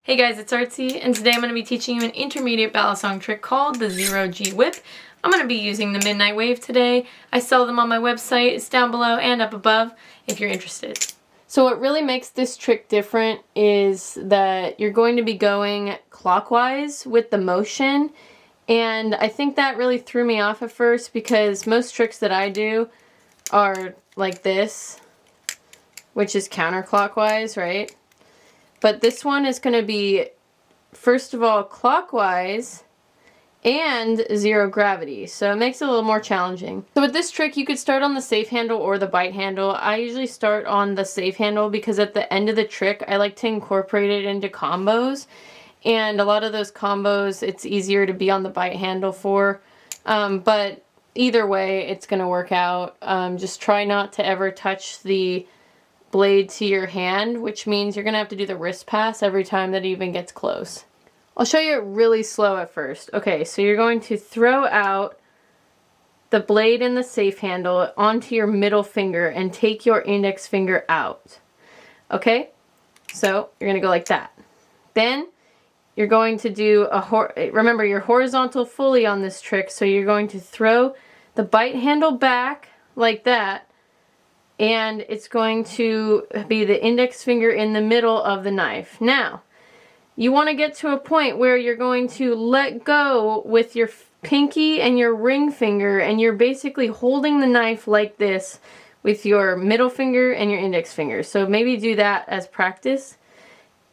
Hey guys, it's ArtSea, and today I'm going to be teaching you an intermediate Balisong trick called the 0G whip. I'm going to be using the Midnight Wave today. I sell them on my website. It's down below and up above if you're interested. So what really makes this trick different is that you're going to be going clockwise with the motion, and I think that really threw me off at first because most tricks that I do are like this, which is counterclockwise, right? But this one is going to be, first of all, clockwise and zero gravity. So it makes it a little more challenging. So with this trick, you could start on the safe handle or the bite handle. I usually start on the safe handle because at the end of the trick, I like to incorporate it into combos. And a lot of those combos, it's easier to be on the bite handle for. But either way, it's going to work out. Just try not to ever touch the blade to your hand, which means you're going to have to do the wrist pass every time that it even gets close. I'll show you it really slow at first. Okay, so you're going to throw out the blade and the safe handle onto your middle finger and take your index finger out. Okay, so you're going to go like that. Then you're going to do remember you're horizontal fully on this trick, so you're going to throw the bite handle back like that, and it's going to be the index finger in the middle of the knife. Now, you want to get to a point where you're going to let go with your pinky and your ring finger, and you're basically holding the knife like this with your middle finger and your index finger. So maybe do that as practice.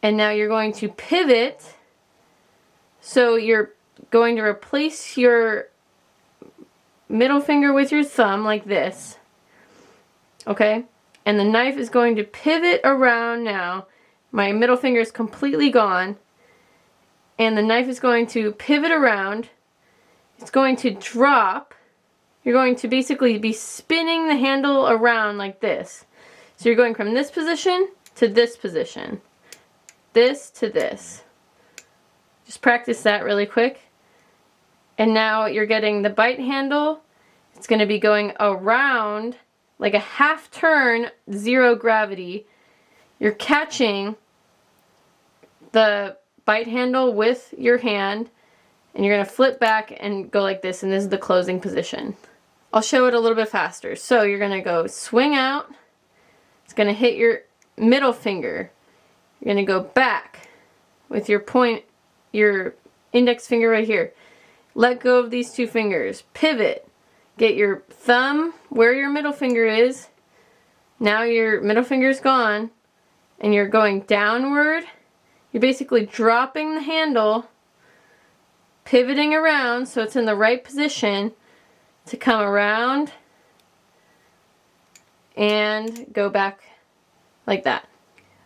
And now you're going to pivot. So you're going to replace your middle finger with your thumb like this. Okay, and the knife is going to pivot around now. My middle finger is completely gone, and the knife is going to pivot around. It's going to drop. You're going to basically be spinning the handle around like this. So you're going from this position to this position, this to this. Just practice that really quick. And now you're getting the bite handle. It's going to be going around like a half turn, zero gravity. You're catching the bite handle with your hand, and you're going to flip back and go like this, and this is the closing position. I'll show it a little bit faster. So you're going to go swing out. It's going to hit your middle finger. You're going to go back with your your index finger right here. Let go of these two fingers. Pivot. Get your thumb where your middle finger is. Now your middle finger is gone, and you're going downward. You're basically dropping the handle, pivoting around so it's in the right position to come around and go back like that.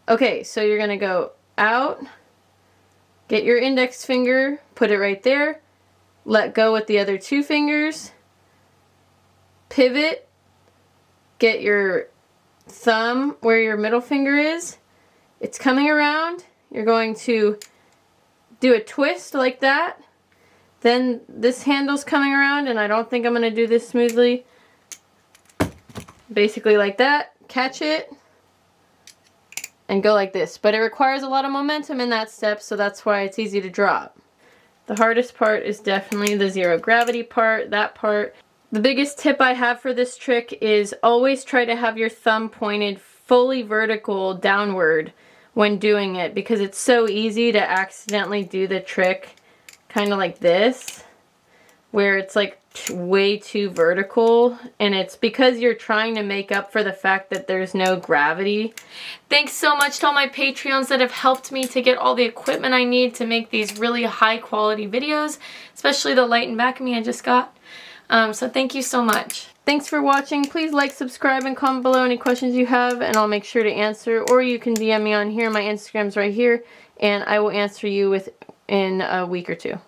Okay, so you're going to go out, get your index finger, put it right there, let go with the other two fingers, pivot, get your thumb where your middle finger is. It's coming around. You're going to do a twist like that. Then this handle's coming around, and I don't think I'm going to do this smoothly. Basically like that. Catch it and go like this. But it requires a lot of momentum in that step, so that's why it's easy to drop. The hardest part is definitely the zero gravity part, that part. The biggest tip I have for this trick is always try to have your thumb pointed fully vertical downward when doing it, because it's so easy to accidentally do the trick kind of like this, where it's like way too vertical, and it's because you're trying to make up for the fact that there's no gravity. Thanks so much to all my Patreons that have helped me to get all the equipment I need to make these really high quality videos, especially the light and back of me I just got. So thank you so much. Thanks for watching. Please like, subscribe, and comment below any questions you have, and I'll make sure to answer. Or you can DM me on here. My Instagram's right here, and I will answer you within a week or two.